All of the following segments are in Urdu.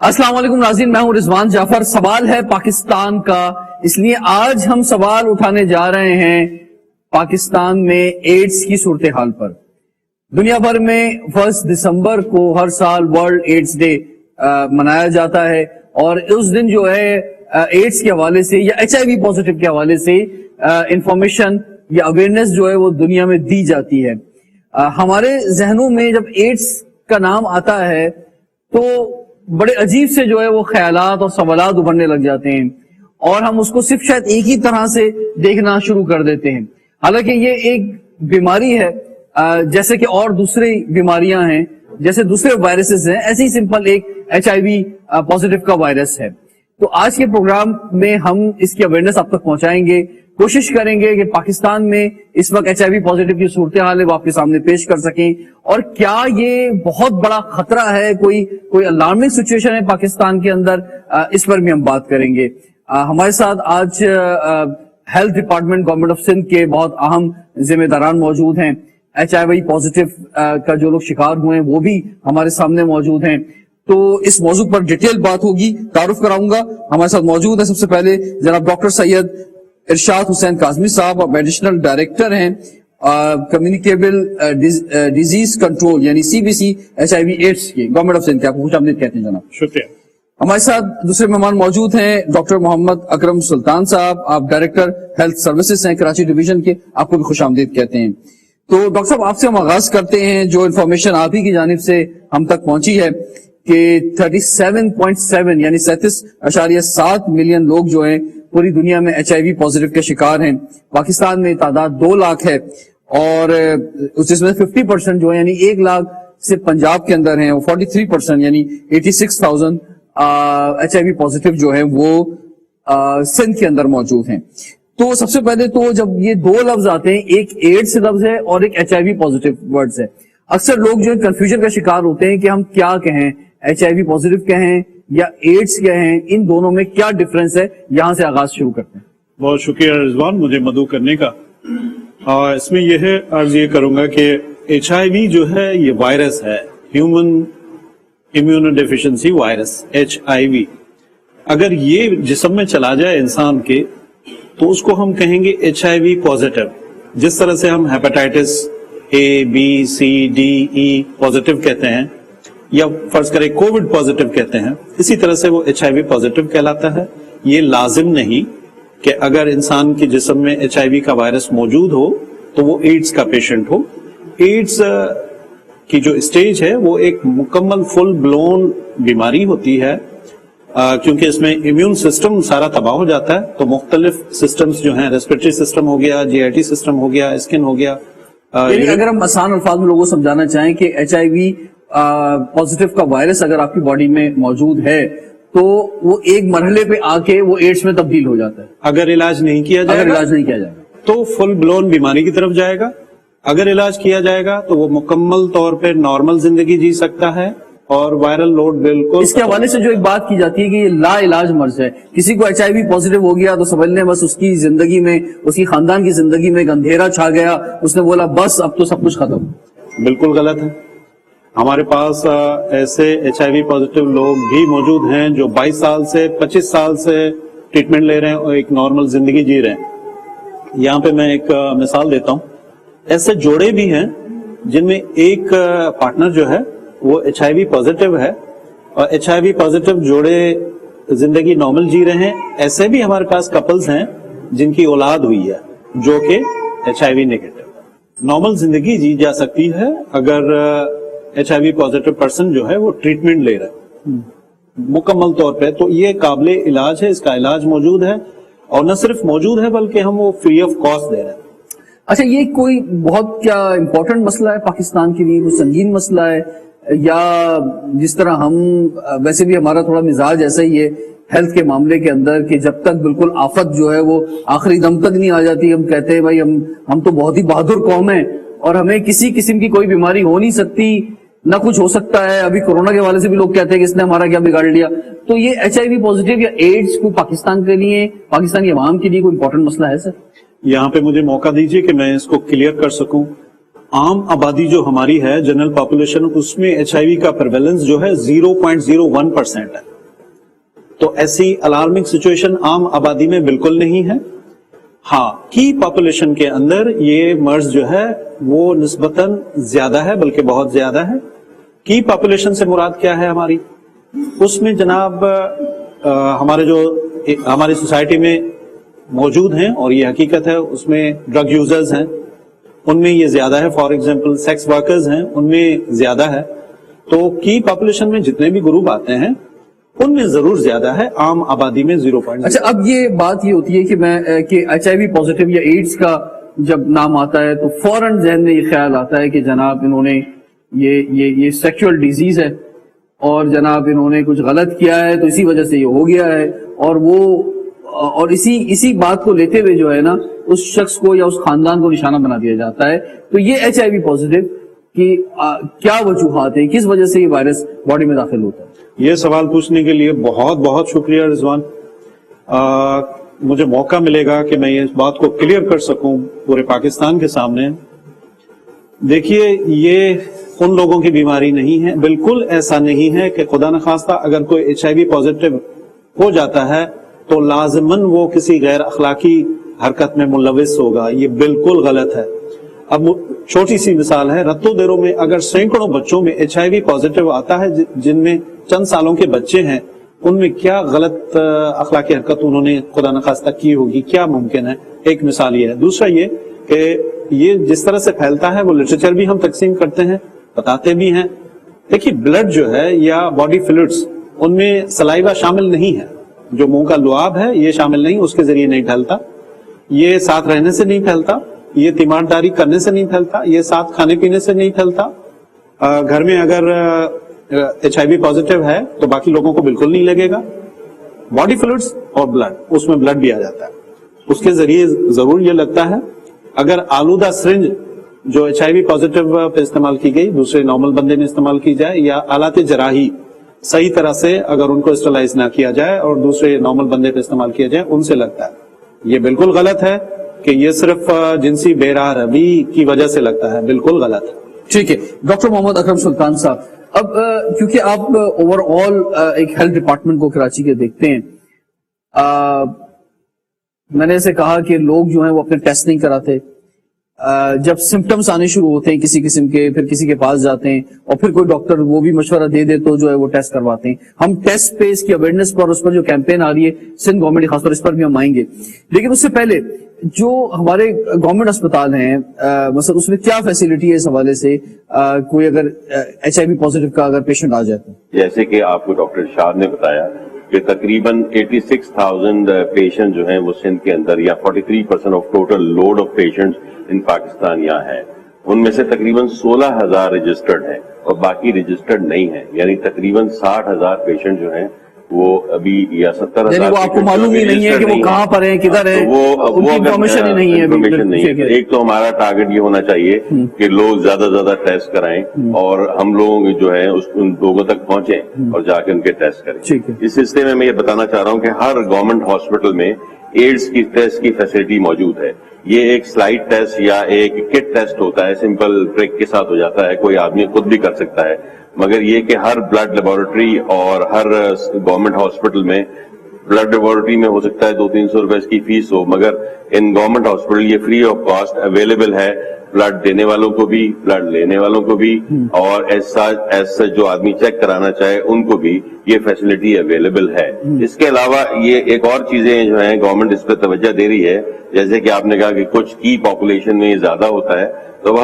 السلام علیکم ناظرین، میں ہوں رضوان جعفر۔ سوال ہے پاکستان کا، اس لیے آج ہم سوال اٹھانے جا رہے ہیں پاکستان میں ایڈز کی صورتحال پر۔ دنیا بھر میں 1 دسمبر کو ہر سال ورلڈ ایڈز ڈے منایا جاتا ہے، اور اس دن جو ہے ایڈز کے حوالے سے یا HIV پازیٹیو کے حوالے سے انفارمیشن یا اویئرنیس جو ہے وہ دنیا میں دی جاتی ہے۔ ہمارے ذہنوں میں جب ایڈز کا نام آتا ہے تو بڑے عجیب سے جو ہے وہ خیالات اور سوالات ابھرنے لگ جاتے ہیں، اور ہم اس کو صرف شاید ایک ہی طرح سے دیکھنا شروع کر دیتے ہیں، حالانکہ یہ ایک بیماری ہے جیسے کہ اور دوسری بیماریاں ہیں، جیسے دوسرے وائرسز ہیں، ایسے ہی سمپل ایک HIV پازیٹیو کا وائرس ہے۔ تو آج کے پروگرام میں ہم اس کی اویئرنیس آپ تک پہنچائیں گے، کوشش کریں گے کہ پاکستان میں اس وقت HIV پازیٹیو کی صورتحال ہے وہ آپ کے سامنے پیش کر سکیں، اور کیا یہ بہت بڑا خطرہ ہے، کوئی الارمنگ سچویشن ہے پاکستان کے اندر، اس پر بھی ہم بات کریں گے۔ ہمارے ساتھ آج health department government of Sindh کے بہت اہم ذمہ داران موجود ہیں۔ HIV پازیٹیو کا جو لوگ شکار ہوئے ہیں وہ بھی ہمارے سامنے موجود ہیں، تو اس موضوع پر ڈیٹیل بات ہوگی۔ تعارف کراؤں گا، ہمارے ساتھ موجود ہے سب سے پہلے جناب ڈاکٹر سید ارشاد حسین کاظمی صاحب، آپ ایڈیشنل ڈائریکٹر ہیں کمیونیکیبل ڈیزیز کنٹرول یعنی CBC HIV ایڈس کے گورنمنٹ آف سندھ کے، آپ کو خوش آمدید کہتے ہیں جناب۔ شکریہ۔ ہمارے ساتھ دوسرے مہمان موجود ہیں ڈاکٹر محمد اکرم سلطان صاحب، آپ ڈائریکٹر ہیلتھ سروسز ہیں کراچی ڈویژن کے، آپ کو بھی خوش آمدید کہتے ہیں۔ تو ڈاکٹر صاحب آپ سے ہم آغاز کرتے ہیں، جو انفارمیشن آپ ہی کی جانب سے ہم تک پہنچی ہے کہ 37.7 یعنی 37.7 ملین لوگ جو ہیں پوری دنیا میں HIV پازیٹیو کے شکار ہیں۔ پاکستان میں تعداد 2 لاکھ ہے، اور اس میں 50% جو ہے یعنی 1 لاکھ سے پنجاب کے اندر ہیں، اور 43% یعنی 86,000 HIV پازیٹیو جو ہے وہ سندھ کے اندر موجود ہیں۔ تو سب سے پہلے تو جب یہ 2 لفظ آتے ہیں، ایک ایڈز لفظ ہے اور ایک HIV پازیٹیو ورڈز ہے، اکثر لوگ جو کنفیوژن کا شکار ہوتے ہیں کہ ہم کیا کہیں، HIV پازیٹیو کہیں یا ایڈز کہیں، ان دونوں میں کیا ڈفرنس ہے؟ یہاں سے آغاز شروع کرتے ہیں۔ بہت شکریہ رضوان مجھے مدعو کرنے کا۔ اس میں یہ ہے، عرض یہ کروں گا کہ HIV جو ہے یہ وائرس ہے، human immuno deficiency virus HIV۔ اگر یہ جسم میں چلا جائے انسان کے تو اس کو ہم کہیں گے HIV پازیٹیو، جس طرح سے ہم hepatitis A B C D E positive کہتے ہیں، یا فرض کریں کووڈ پازیٹیو کہتے ہیں، اسی طرح سے وہ HIV پازیٹیو کہلاتا ہے۔ یہ لازم نہیں کہ اگر انسان کے جسم میں HIV کا وائرس موجود ہو تو وہ ایڈز کا پیشنٹ ہو۔ ایڈز کی جو اسٹیج ہے وہ ایک مکمل فل بلون بیماری ہوتی ہے، کیونکہ اس میں امیون سسٹم سارا تباہ ہو جاتا ہے، تو مختلف سسٹمز جو ہیں، ریسپریٹری سسٹم ہو گیا، GIT سسٹم ہو گیا، اسکن ہو گیا۔ یعنی اگر ہم آسان الفاظ میں لوگوں کو سمجھانا چاہیں کہ HIV پازیٹیو کا وائرس اگر آپ کی باڈی میں موجود ہے تو وہ ایک مرحلے پہ آ کے وہ ایڈز میں تبدیل ہو جاتا ہے اگر علاج نہیں کیا جائے گا تو فل بلون بیماری کی طرف جائے گا، اگر علاج کیا جائے گا تو وہ مکمل طور پہ نارمل زندگی جی سکتا ہے، اور وائرل لوڈ بالکل۔ اس کے حوالے سے جو ایک بات کی جاتی ہے کہ یہ لا علاج مرض ہے، کسی کو HIV پازیٹیو ہو گیا تو سمجھ لیں بس اس کی زندگی میں، اس کی خاندان کی زندگی میں ایک اندھیرا چھا گیا، اس نے بولا بس اب تو سب کچھ ختم۔ بالکل غلط ہے۔ ہمارے پاس ایسے HIV پازیٹیو لوگ بھی موجود ہیں جو 22 سال سے 25 سال سے ٹریٹمنٹ لے رہے ہیں اور ایک نارمل زندگی جی رہے ہیں۔ یہاں پہ میں ایک مثال دیتا ہوں، ایسے جوڑے بھی ہیں جن میں ایک پارٹنر جو ہے وہ HIV پازیٹیو ہے، اور HIV پازیٹیو جوڑے زندگی نارمل جی رہے ہیں۔ ایسے بھی ہمارے پاس کپلز ہیں جن کی اولاد ہوئی ہے جو کہ HIV نیگیٹو۔ نارمل زندگی جی جا سکتی ہے اگر HIV پازیٹیو پرسن جو ہے وہ ٹریٹمنٹ لے رہا ہے مکمل طور پہ، تو یہ قابل علاج ہے، اس کا علاج موجود ہے، اور نہ صرف موجود ہے بلکہ ہم وہ فری آف کاسٹ دے رہے ہیں۔ اچھا، یہ کوئی بہت کیا امپورٹنٹ مسئلہ ہے پاکستان کے لیے، کوئی سنگین مسئلہ ہے، یا جس طرح ہم ویسے بھی ہمارا تھوڑا مزاج ایسا ہی ہے ہیلتھ کے معاملے کے اندر کہ جب تک بالکل آفت جو ہے وہ آخری دم تک نہیں آ جاتی ہم کہتے ہیں بھائی ہم تو بہت ہی بہادر قوم ہیں اور ہمیں کسی قسم کی کوئی بیماری ہو نہیں سکتی، نہ کچھ ہو سکتا ہے۔ ابھی کورونا کے حوالے سے بھی لوگ کہتے ہیں کہ اس نے ہمارا کیا بگاڑ لیا۔ تو یہ HIV پازیٹیو یا ایڈز کو پاکستان کے لیے، پاکستان کی عوام کے لیے کوئی امپورٹنٹ مسئلہ ہے سر؟ یہاں پہ مجھے موقع دیجیے کہ میں اس کو کلیئر کر سکوں۔ عام آبادی جو ہماری ہے جنرل پاپولیشن اس میں HIV کا پریویلنس جو ہے 0.01% ہے. تو ایسی الارمنگ سچویشن عام آبادی میں بالکل نہیں ہے. ہاں کی پاپولیشن کے اندر یہ مرض جو ہے وہ نسبتاً زیادہ ہے, بلکہ بہت زیادہ ہے. کی پاپولیشن سے مراد کیا ہے ہماری؟ اس میں جناب ہمارے جو ہماری سوسائٹی میں موجود ہیں, اور یہ حقیقت ہے, اس میں ڈرگ یوزرز ہیں, ان میں یہ زیادہ ہے. فار ایگزامپل سیکس ورکرز ہیں, ان میں زیادہ ہے. تو کی پاپولیشن میں جتنے بھی گروپ آتے ہیں ان میں ضرور زیادہ ہے, عام آبادی میں 0.0. اچھا, اب یہ بات یہ ہوتی ہے کہ میں کہ HIV پازیٹیو یا ایڈز کا جب نام آتا ہے تو فوراً ذہن میں یہ خیال آتا ہے کہ جناب انہوں نے یہ سیکچول ڈیزیز ہے, اور جناب انہوں نے کچھ غلط کیا ہے تو اسی وجہ سے یہ ہو گیا ہے, اور اسی بات کو لیتے ہوئے جو ہے نا اس شخص کو یا اس خاندان کو نشانہ بنا دیا جاتا ہے. تو یہ HIV پازیٹیو کی کیا وجوہات ہیں, کس وجہ سے یہ وائرس باڈی میں داخل ہوتا ہے؟ یہ سوال پوچھنے کے لیے بہت بہت شکریہ رضوان. مجھے موقع ملے گا کہ میں اس بات کو کلیئر کر سکوں پورے پاکستان کے سامنے. دیکھیے, یہ ان لوگوں کی بیماری نہیں ہے, بالکل ایسا نہیں ہے کہ خدا نخواستہ اگر کوئی HIV پازیٹیو ہو جاتا ہے تو لازماً وہ کسی غیر اخلاقی حرکت میں ملوث ہوگا. یہ بالکل غلط ہے. اب چھوٹی سی مثال ہے, رتو دیروں میں اگر سینکڑوں بچوں میں HIV پازیٹیو آتا ہے جن میں چند سالوں کے بچے ہیں, ان میں کیا غلط اخلاقی حرکت انہوں نے خدا نخواستہ کی ہوگی, کیا ممکن ہے؟ ایک مثال یہ ہے. دوسرا یہ کہ یہ جس طرح سے پھیلتا ہے وہ لٹریچر بھی ہم تقسیم کرتے ہیں, بتاتے بھی ہیں. دیکھیے, بلڈ جو ہے یا باڈی فلوئڈز ان میں سلائیوا شامل نہیں ہے, جو منہ کا لعاب ہے یہ شامل نہیں, اس کے ذریعے نہیں پھیلتا. یہ ساتھ رہنے سے نہیں پھیلتا, یہ تیمارداری کرنے سے نہیں پھیلتا, یہ ساتھ کھانے پینے سے نہیں پھیلتا. گھر میں اگر HIV پازیٹیو ہے تو باقی لوگوں کو بالکل نہیں لگے گا. باڈی فلوئڈز اور بلڈ, اس میں بلڈ بھی آ جاتا ہے, اس کے ذریعے ضرور یہ لگتا ہے. اگر آلودہ سرنج جو HIV پازیٹیو پہ استعمال کی گئی دوسرے نارمل بندے میں استعمال کی جائے, یا آلات جراحی صحیح طرح سے اگر ان کو اسٹرلائز نہ کیا جائے اور دوسرے نارمل بندے پہ استعمال کیا جائے, ان سے لگتا ہے. یہ بالکل غلط ہے کہ یہ صرف جنسی بے راہ روی کی وجہ سے لگتا ہے, بالکل غلط ہے. ٹھیک ہے. ڈاکٹر محمد اکرم سلطان صاحب, اب کیونکہ آپ اوور آل ایک ہیلتھ ڈپارٹمنٹ کو کراچی کے دیکھتے ہیں, میں نے اسے کہا کہ لوگ جو ہیں وہ اپنے ٹیسٹ نہیں کراتے. جب سمٹمز آنے شروع ہوتے ہیں کسی قسم کے, پھر کسی کے پاس جاتے ہیں اور پھر کوئی ڈاکٹر وہ بھی مشورہ دے دے تو جو ہے وہ ٹیسٹ کرواتے ہیں. ہم ٹیسٹ پہ اس کی اویئرنیس پر, اس پر جو کیمپین آ رہی ہے سندھ گورنمنٹ خاص طور اس پر بھی ہم آئیں گے. لیکن اس سے پہلے جو ہمارے گورنمنٹ اسپتال ہیں مثلا اس میں کیا فیسلٹی ہے اس حوالے سے, کوئی اگر HIV پازیٹیو کا اگر پیشنٹ آ جائے تو؟ جیسے کہ آپ کو ڈاکٹر ارشاد نے بتایا کہ تقریباً 86,000 پیشنٹ جو ہیں وہ سندھ کے اندر, یا 43% of total load of patient in Pakistan یہاں ہے. ان میں سے تقریباً 16,000 رجسٹرڈ ہیں اور باقی رجسٹرڈ نہیں ہیں, یعنی تقریباً 60,000 پیشنٹ جو ہیں وہ ابھی, یا 70,000, یعنی وہ آپ کو معلوم ہی نہیں ہے کہ وہ کہاں پر ہیں, کدھر ہیں, ان کی انفارمیشن ہی نہیں ہے. ایک تو ہمارا ٹارگٹ یہ ہونا چاہیے کہ لوگ زیادہ سے زیادہ ٹیسٹ کرائیں اور ہم لوگ جو ہیں ان لوگوں تک پہنچیں اور جا کے ان کے ٹیسٹ کریں. اس سلسلے میں یہ بتانا چاہ رہا ہوں کہ ہر گورنمنٹ ہاسپٹل میں ایڈز کی ٹیسٹ کی فیسلٹی موجود ہے. یہ ایک سلائڈ ٹیسٹ یا ایک کٹ ٹیسٹ ہوتا ہے, سمپل پرک کے ساتھ ہو جاتا ہے, کوئی آدمی خود بھی کر سکتا ہے. مگر یہ کہ ہر بلڈ لیبارٹری اور ہر گورنمنٹ ہاسپٹل میں, بلڈ لیبارٹری میں ہو سکتا ہے 200-300 روپے اس کی فیس ہو, مگر ان گورنمنٹ ہاسپٹل یہ فری آف کاسٹ اویلیبل ہے, بلڈ دینے والوں کو بھی, بلڈ لینے والوں کو بھی, اور ایسا جو آدمی چیک کرانا چاہے ان کو بھی یہ فیسلٹی اویلیبل ہے. اس کے علاوہ یہ ایک اور چیزیں جو ہیں گورنمنٹ اس پہ توجہ دے رہی ہے, جیسے کہ آپ نے کہا کہ کچھ کی پاپولیشن میں یہ زیادہ ہوتا ہے, تو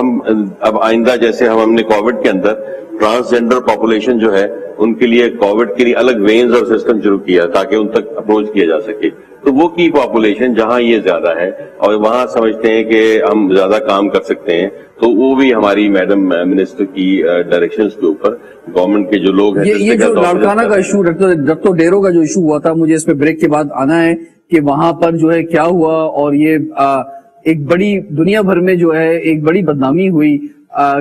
اب آئندہ جیسے ہم نے کووڈ کے اندر ٹرانسجینڈر پاپولیشن جو ہے ان کے لیے کووڈ کے لیے الگ وینز اور سسٹم شروع کیا تاکہ ان تک اپروچ کیا جا سکے. تو وہ کی پاپولیشن جہاں یہ زیادہ ہے اور وہاں سمجھتے ہیں کہ ہم زیادہ کام کر سکتے ہیں, تو وہ بھی ہماری میڈم منسٹر کی ڈائریکشنز کے اوپر گورنمنٹ کے جو لوگ ہیں, یہ جو لاڑکانہ کا ایشو, رتو ڈیرو کا جو ایشو ہوا تھا, مجھے اس پہ بریک کے بعد آنا ہے کہ وہاں پر جو ہے کیا ہوا, اور یہ ایک بڑی دنیا بھر میں جو ہے ایک بڑی بدنامی ہوئی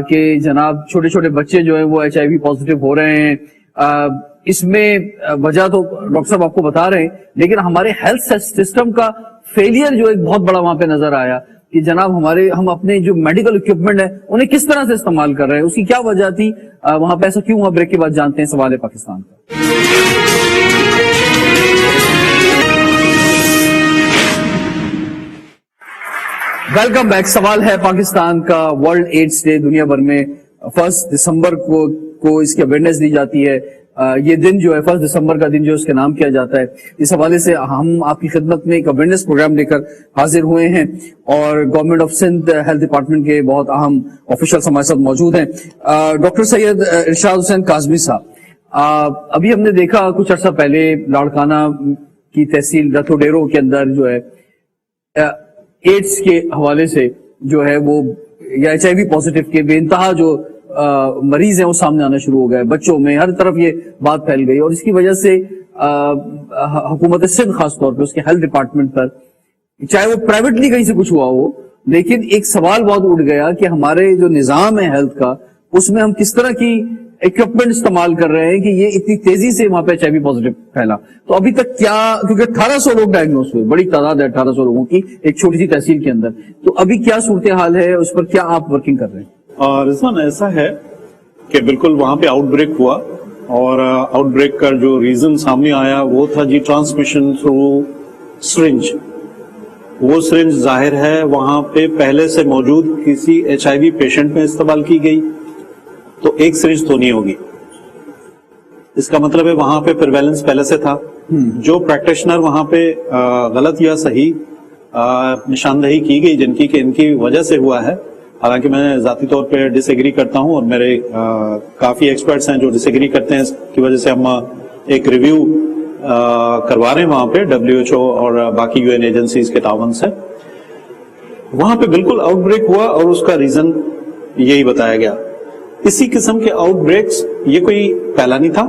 کہ جناب چھوٹے چھوٹے بچے جو ہیں وہ HIV پازیٹیو ہو رہے ہیں. اس میں وجہ تو ڈاکٹر صاحب آپ کو بتا رہے ہیں, لیکن ہمارے ہیلتھ سسٹم کا فیلئر جو ایک بہت بڑا وہاں پہ نظر آیا. کہ جناب ہم اپنے جو میڈیکل اکوپمنٹ ہے انہیں کس طرح سے استعمال کر رہے ہیں, اس کی کیا وجہ تھی, وہاں پہ ایسا کیوں ہوا, بریک کے بعد جانتے ہیں سوال ہے پاکستان کا. Welcome back. سوال ہے پاکستان کا. ورلڈ ایڈز ڈے دنیا بھر میں 1 دسمبر کو اس کی اویئرنیس دی جاتی ہے. یہ دن جو ہے 1 دسمبر کا دن جو اس کا نام کیا جاتا ہے, اس حوالے سے ہم آپ کی خدمت میں ایک اویئرنیس پروگرام لے کر حاضر ہوئے ہیں اور government of Sindh health department کے بہت اہم آفیشلز ہمارے ساتھ موجود ہیں. ڈاکٹر سید ارشاد حسین کاظمی صاحب, ابھی ہم نے دیکھا کچھ عرصہ پہلے لاڑکانہ کی تحصیل رتھو ڈیرو کے اندر جو ہے ایڈز کے حوالے سے جو ہے وہ یا HIV پازیٹیو کے بے انتہا جو مریض ہیں وہ سامنے آنا شروع ہو گئے, بچوں میں ہر طرف یہ بات پھیل گئی, اور اس کی وجہ سے حکومت سندھ خاص طور پہ اس کے ہیلتھ ڈپارٹمنٹ پر, چاہے وہ پرائیویٹلی کہیں سے کچھ ہوا ہو, لیکن ایک سوال بہت اٹھ گیا کہ ہمارے جو نظام ہے ہیلتھ کا اس میں ہم کس طرح کی اکوپمنٹ استعمال کر رہے ہیں کہ یہ اتنی تیزی سے وہاں پہ HIV پازیٹیو پھیلا. تو ابھی تک کیا, کیونکہ 1800 لوگ ڈائگنوز ہوئے, بڑی تعداد ہے 1800 لوگوں کی ایک چھوٹی سی تحصیل کے اندر, تو ابھی کیا صورتحال ہے, اس پر کیا آپ ورکنگ کر رہے ہیں؟ رضوان, ایسا ہے کہ بالکل وہاں پہ آؤٹ بریک ہوا, اور آؤٹ بریک کا جو ریزن سامنے آیا وہ تھا جی ٹرانسمیشن تھرو سرنج. وہ سرنج ظاہر ہے وہاں پہ پہلے سے موجود کسی HIV پیشنٹ میں استعمال کی گئی, تو ایک سرنج تو نہیں ہوگی. اس کا مطلب ہے وہاں پہ پریویلنس پہلے سے تھا. جو پریکٹیشنر وہاں پہ غلط یا صحیح نشاندہی کی گئی جن کی کہ ان کی وجہ سے ہوا ہے, حالانکہ میں ذاتی طور پہ ڈس ایگری کرتا ہوں, اور میرے کافی ایکسپرٹس ہیں جو ڈس ایگری کرتے ہیں, اس کی وجہ سے ہم ایک ریویو کروا رہے ہیں وہاں پہ WHO اور باقی UN ایجنسیز کے تعاون سے. وہاں پہ بالکل آؤٹ بریک ہوا اور اس کا ریزن یہی بتایا گیا. اسی قسم کے آؤٹ بریکس, یہ کوئی پہلا نہیں تھا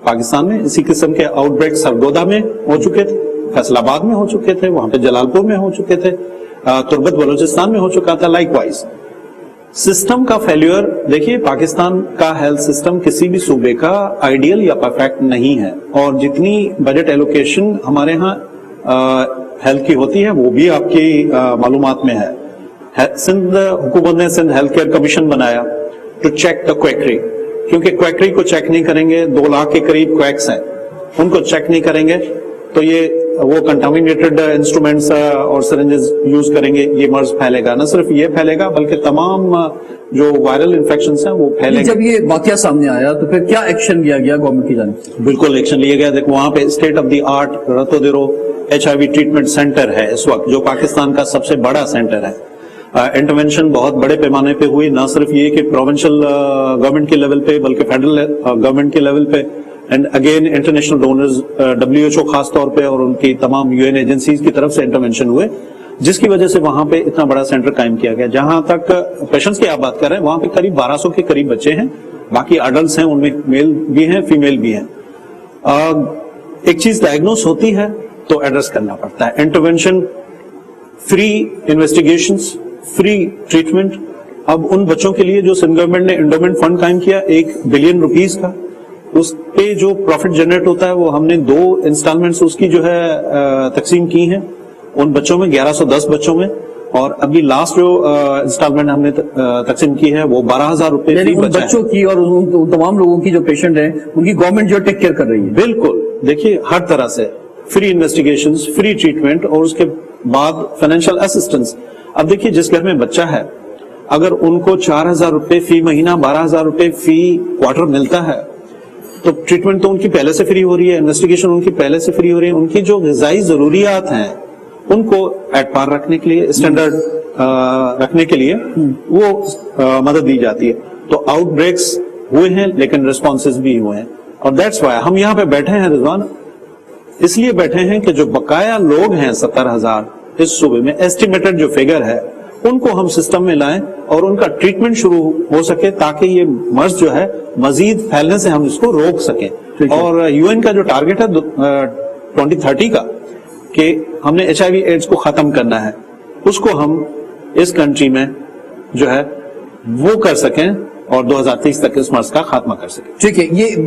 پاکستان میں, اسی قسم کے آؤٹ بریک سرگودا میں ہو چکے تھے, فیصل آباد میں ہو چکے تھے, وہاں پہ جلال پور میں ہو چکے تھے, تربت بلوچستان میں ہو چکا تھا. لائک وائز سسٹم کا فیلئر, دیکھیے پاکستان کا ہیلتھ سسٹم کسی بھی صوبے کا آئیڈیل یا پرفیکٹ نہیں ہے, اور جتنی بجٹ ایلوکیشن ہمارے ہاں ہیلتھ کی ہوتی ہے وہ بھی آپ کی معلومات میں ہے. سندھ حکومت نے سندھ ہیلتھ کیئر کمیشن بنایا ٹو چیک دا کویکری, کیونکہ کویکری کو چیک نہیں کریں گے, 2 لاکھ کے قریب کویکس ہیں, ان کو چیک نہیں کریں گے تو یہ وہ کنٹامینیٹڈ انسٹرومنٹس اور سرنجز یوز کریں گے, یہ مرض پھیلے گا. نہ صرف یہ پھیلے گا بلکہ تمام جو وائرل انفیکشنز ہیں وہ پھیلیں گے. جب یہ واقعہ سامنے آیا تو پھر کیا ایکشن لیا گیا گورنمنٹ کی جانب سے؟ بالکل ایکشن لیا گیا. دیکھو وہاں پہ state of the art Ratho Dero HIV treatment centre ہے اس وقت, جو پاکستان کا سب سے بڑا سینٹر ہے. انٹرونشن بہت بڑے پیمانے پہ ہوئی, نہ صرف یہ کہ پروونشل گورنمنٹ کے لیول پہ بلکہ فیڈرل گورنمنٹ کے لیول پہ, and again international donors WHO خاص طور پہ اور ان کی تمام UN ایجنسیز کی طرف سے انٹرونشن ہوئے, جس کی وجہ سے وہاں پہ اتنا بڑا سینٹر قائم کیا گیا. جہاں تک پیشنٹس کی آپ بات کر رہے ہیں, وہاں پہ قریب 1200 کے قریب بچے ہیں, باقی اڈلٹس ہیں, ان میں میل بھی ہیں فیمیل بھی ہیں. ایک چیز ڈائگنوز ہوتی ہے تو ایڈریس کرنا پڑتا ہے. Intervention, free investigations, free treatment. اب ان بچوں کے لیے جو سندھ گورنمنٹ نے انڈومنٹ فنڈ قائم کیا $1 بلین کا, اس پہ جو پروفٹ جنریٹ ہوتا ہے وہ ہم نے 2 انسٹالمنٹس اس کی جو ہے تقسیم کی ہیں ان بچوں میں, 1110 بچوں میں, اور ابھی لاسٹ جو انسٹالمنٹ ہم نے تقسیم کی ہے وہ 12,000 روپے یعنی بچوں کی اور تمام لوگوں کی جو پیشنٹ ہیں ان کی گورنمنٹ جو ٹیک کیئر کر رہی ہے. بالکل, دیکھیے ہر طرح سے فری انویسٹیگیشنز, فری ٹریٹمنٹ, اور اس کے بعد فائنینشیل اسسٹنس. اب دیکھیے جس گھر میں بچہ ہے, اگر ان کو 4,000 روپے فی مہینہ, 12,000 روپے فی کوارٹر ملتا ہے, تو ٹریٹمنٹ تو ان کی پہلے سے فری ہو رہی ہے, انویسٹیگیشن ان کی پہلے سے فری ہو رہی ہے, ان کی جو غذائی ضروریات ہیں ان کو ایٹ پار رکھنے کے لیے, اسٹینڈرڈ رکھنے کے لیے وہ مدد دی جاتی ہے. تو آؤٹ بریکس ہوئے ہیں لیکن ریسپانسز بھی ہوئے ہیں, اور دیٹس وائی ہم یہاں پہ بیٹھے ہیں رضوان, اس لیے بیٹھے ہیں کہ جو بقایا لوگ ہیں 70,000 اس صوبے میں, ایسٹیمیٹڈ جو فگر ہے, ان کو ہم سسٹم میں لائیں اور ان کا ٹریٹمنٹ شروع ہو سکے تاکہ یہ مرض جو ہے مزید پھیلنے سے ہم اس کو روک سکیں. اور UN کا جو ٹارگٹ ہے 2030 کا کہ ہم نے HIV ایڈز کو ختم کرنا ہے, اس کو ہم اس کنٹری میں جو ہے وہ کر سکیں اور 2030 تک اس مرض کا خاتمہ کر سکیں. ٹھیک ہے, یہ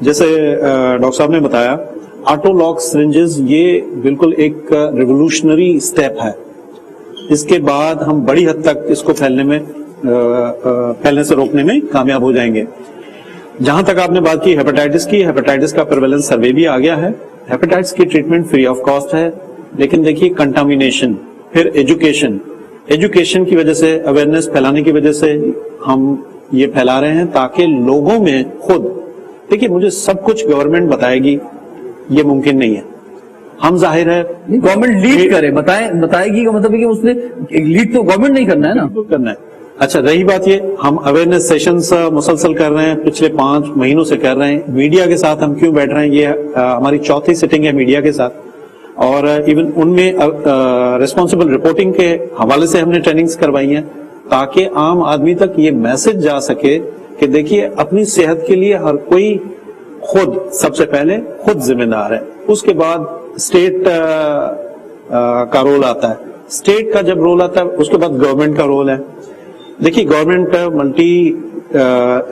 جیسے ڈاکٹر صاحب نے بتایا آٹو-لاک سرنجز یہ بالکل ایک ریولوشنری اسٹیپ ہے. اس کے بعد ہم بڑی حد تک اس کو پھیلنے سے روکنے میں کامیاب ہو جائیں گے. جہاں تک آپ نے بات کی ہیپاٹائٹس کی، ہیپاٹائٹس کا پریویلنس سروے بھی آ گیا ہے. ہیپاٹائٹس کی ٹریٹمنٹ فری آف کاسٹ ہے. لیکن دیکھیے کنٹامینیشن، پھر ایجوکیشن کی وجہ سے، اویئرنیس پھیلانے کی وجہ سے ہم یہ پھیلا رہے ہیں تاکہ لوگوں میں خود، دیکھیے مجھے سب کچھ گورنمنٹ بتائے گی یہ ممکن نہیں ہے. ہم ظاہر ہے گورنمنٹ لیڈ کرے، بتائے گی کا مطلب ہے کہ اس نے لیڈ تو گورنمنٹ نہیں کرنا ہے نا، کرنا ہے. اچھا رہی بات یہ، ہم اویئرنیس سیشنز مسلسل کر رہے ہیں، پچھلے 5 مہینوں سے کر رہے ہیں. میڈیا کے ساتھ ہم کیوں بیٹھ رہے ہیں، یہ ہماری 4تھی سٹنگ ہے میڈیا کے ساتھ. اور ایون ان میں ریسپانسبل رپورٹنگ کے حوالے سے ہم نے ٹریننگز کروائی ہیں تاکہ عام آدمی تک یہ میسج جا سکے کہ دیکھیے اپنی صحت کے لیے ہر کوئی خود سب سے پہلے خود ذمہ دار ہے. اس کے بعد اسٹیٹ کا رول آتا ہے. اسٹیٹ کا جب رول آتا ہے اس کے بعد گورنمنٹ کا رول ہے. دیکھیے گورنمنٹ ملٹی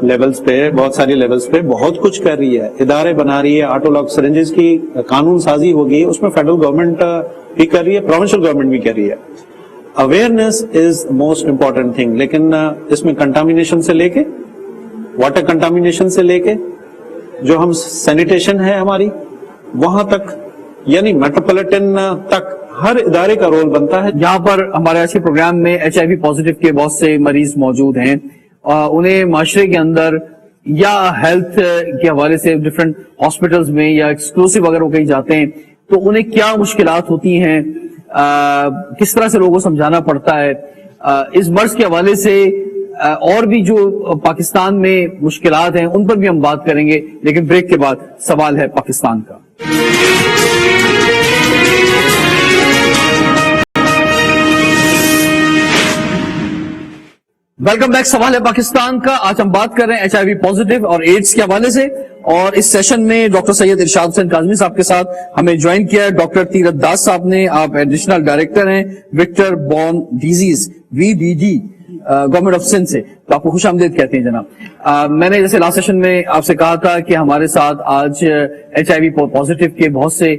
لیولز پہ، بہت ساری لیولز پہ بہت کچھ کر رہی ہے، ادارے بنا رہی ہے. آٹو-لاک سرنجز کی قانون سازی ہوگی، اس میں فیڈرل گورنمنٹ بھی کر رہی ہے، پروونشل گورنمنٹ بھی کر رہی ہے. Awareness is most important thing. لیکن اس میں کنٹامینیشن سے لے کے، واٹر کنٹامینیشن سے لے کے، جو ہم سینیٹیشن ہے ہماری وہاں تک، یعنی میٹروپولیٹن تک ہر ادارے کا رول بنتا ہے. یہاں پر ہمارے آج کے پروگرام میں HIV پازیٹیو کے بہت سے مریض موجود ہیں. انہیں معاشرے کے اندر یا ہیلتھ کے حوالے سے ڈفرینٹ ہاسپٹلز میں یا ایکسکلوسیو اگر وہ کہیں جاتے ہیں تو انہیں کیا مشکلات ہوتی ہیں، کس طرح سے لوگوں کو سمجھانا پڑتا ہے. اس مرض کے حوالے سے اور بھی جو پاکستان میں مشکلات ہیں ان پر بھی ہم بات کریں گے. لیکن بریک کے بعد سوال ہے پاکستان کا. Welcome back. سوال ہے پاکستان کا. آج ہم بات کر رہے ہیں HIV پازیٹیو اور ایڈز کے حوالے سے، اور اس سیشن میں ڈاکٹر سید ارشاد حسین کاظمی صاحب کے ساتھ ہمیں جوائن کیا ہے ڈاکٹر تیرتھ داس صاحب نے. آپ ایڈیشنل ڈائریکٹر ہیں vector borne disease VBD government of Sindh سے. تو آپ کو خوش آمدید کہتے ہیں جناب. میں نے جیسے لاسٹ سیشن میں آپ سے کہا تھا کہ ہمارے ساتھ آج HIV پازیٹیو کے بہت سے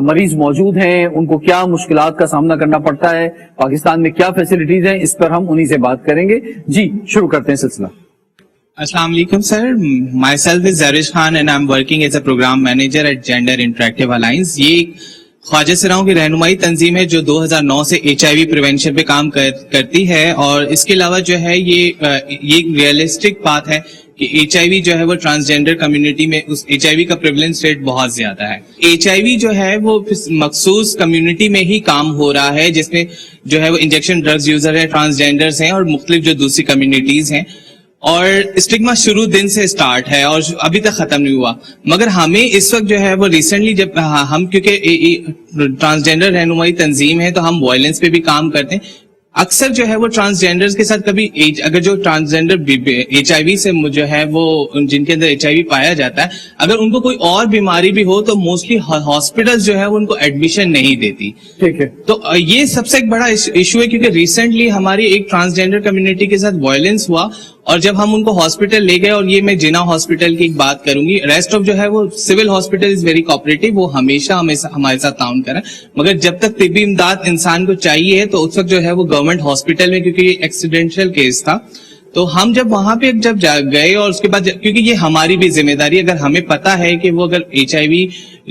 مریض موجود ہیں، ان کو کیا مشکلات کا سامنا کرنا پڑتا ہے، پاکستان میں کیا فیسلٹیز ہیں، اس پر ہم انہی سے بات کریں گے. جی شروع کرتے ہیں سلسلہ. السلام علیکم sir. Myself is Zarish Khan and I am working as a programme manager at Gender Interactive Alliance. یہ خواجہ سراؤں کی رہنمائی تنظیم ہے جو 2009 سے HIV پریونشن پہ کام کرتی ہے، اور اس کے علاوہ جو ہے یہ ایک ریئلسٹک بات ہے کہ HIV جو ہے وہ ٹرانسجینڈر کمیونٹی میں اس HIV کا پریولنس ریٹ بہت زیادہ ہے. HIV جو ہے وہ مخصوص کمیونٹی میں ہی کام ہو رہا ہے جس میں جو ہے وہ انجیکشن ڈرگز یوزر ہے، ٹرانسجینڈرز ہیں اور مختلف جو دوسری کمیونٹیز ہیں. اور اسٹگما شروع دن سے سٹارٹ ہے اور ابھی تک ختم نہیں ہوا. مگر ہمیں اس وقت جو ہے وہ ریسنٹلی جب ہم کیونکہ ٹرانسجینڈر رہنمائی تنظیم ہے تو ہم وائلنس پہ بھی کام کرتے ہیں. اکثر جو ہے وہ ٹرانسجینڈرز کے ساتھ کبھی اگر جو ٹرانسجینڈر HIV سے جو ہے وہ جن کے اندر HIV پایا جاتا ہے، اگر ان کو کوئی اور بیماری بھی ہو تو موسٹلی ہاسپٹلز جو ہے وہ ان کو ایڈمیشن نہیں دیتی. ٹھیک ہے. تو یہ سب سے ایک بڑا ایشو ہے کیونکہ ریسنٹلی ہماری ایک ٹرانسجینڈر کمیونٹی کے ساتھ وائلنس ہوا اور جب ہم ان کو ہاسپٹل لے گئے، اور یہ میں جنا ہاسپٹل کی ایک بات کروں گی، ریسٹ آف جو ہے وہ civil hospital is very cooperative, وہ ہمیشہ ہمارے ساتھ تعاون کریں. مگر جب تک طبی امداد انسان کو چاہیے تو اس وقت جو ہے وہ گورنمنٹ ہاسپٹل میں، کیونکہ یہ ایکسیڈینشل کیس تھا، تو ہم جب وہاں پہ جب گئے اور اس کے بعد کیونکہ یہ ہماری بھی ذمہ داری، اگر ہمیں پتا ہے کہ وہ اگر HIV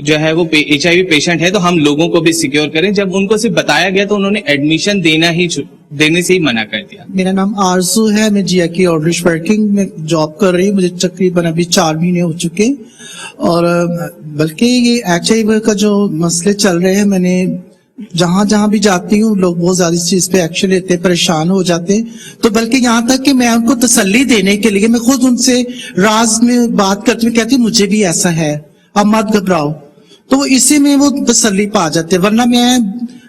جو ہے وہ HIV پیشنٹ ہے تو ہم لوگوں کو بھی سیکیور کریں. جب ان کو صرف بتایا گیا تو انہوں نے ایڈمیشن دینے سے ہی منع کر دیا. میرا نام آرزو ہے، میں GIK آؤٹریچ ورکنگ میں جاب کر رہی ہوں. مجھے تقریباً ابھی 4 مہینے ہو چکے، اور بلکہ یہ HIV کا جو مسئلے چل رہے ہیں، میں نے جہاں جہاں بھی جاتی ہوں لوگ بہت زیادہ اس چیز پہ ایکشن لیتے ہیں، پریشان ہو جاتے ہیں. تو بلکہ یہاں تک کہ میں ان کو تسلی دینے کے لیے میں خود ان سے راز میں بات کرتی ہوں، کہتی ہوں مجھے بھی ایسا ہے، اب مت گھبراؤ. تو اسی میں وہ تسلی پا جاتے، ورنہ میں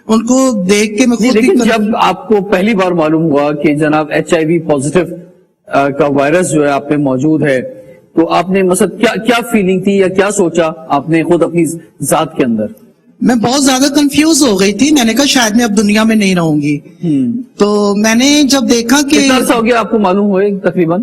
ان کو دیکھ کے میں خود. لیکن جب آپ کو پہلی بار معلوم ہوا کہ جناب HIV پازیٹیو کا وائرس جو ہے آپ میں موجود ہے، تو آپ نے مثلا کیا فیلنگ تھی یا کیا سوچا آپ نے خود اپنی ذات کے اندر؟ میں بہت زیادہ کنفیوز ہو گئی تھی. میں نے کہا شاید میں اب دنیا میں نہیں رہوں گی. تو میں نے جب دیکھا کہ کتنا عرصہ ہو گیا آپ کو معلوم ہوئے تقریباً؟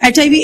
HIV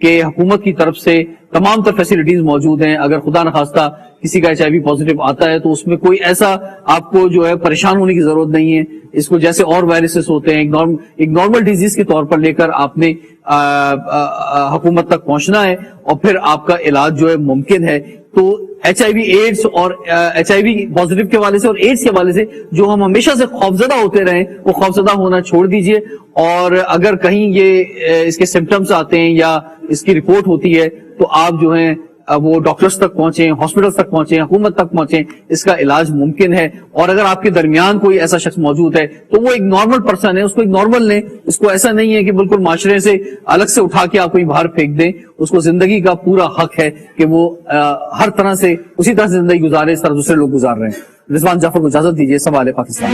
کہ حکومت کی طرف سے تمام تر فیسلٹیز موجود ہیں. اگر خدا نخواستہ کسی کا HIV پازیٹیو آتا ہے تو اس میں کوئی ایسا آپ کو جو ہے پریشان ہونے کی ضرورت نہیں ہے. اس کو جیسے اور وائرسز ہوتے ہیں ایک نارمل ڈیزیز کے طور پر لے کر آپ نے حکومت تک پہنچنا ہے اور پھر آپ کا علاج جو ہے ممکن ہے. تو HIV ایڈز اور HIV پازیٹیو کے حوالے سے اور ایڈز کے حوالے سے جو ہم ہمیشہ سے خوفزدہ ہوتے رہے وہ خوفزدہ ہونا چھوڑ دیجئے. اور اگر کہیں یہ اس کے سمپٹمز آتے ہیں یا اس کی رپورٹ ہوتی ہے تو آپ جو ہیں وہ ڈاکٹرز تک پہنچیں, ہاسپٹلز تک پہنچیں, حکومت تک پہنچیں. اس کا علاج ممکن ہے. اور اگر آپ کے درمیان کوئی ایسا شخص موجود ہے تو وہ ایک نارمل پرسن ہے, اس کو ایک نارمل لیں. اس کو ایسا نہیں ہے کہ بالکل معاشرے سے الگ سے اٹھا کے آپ کوئی باہر پھینک دیں. اس کو زندگی کا پورا حق ہے کہ وہ ہر طرح سے اسی طرح سے زندگی گزارے اس طرح دوسرے لوگ گزار رہے ہیں. رضوان جعفر کو اجازت دیجیے. سوال ہے پاکستان.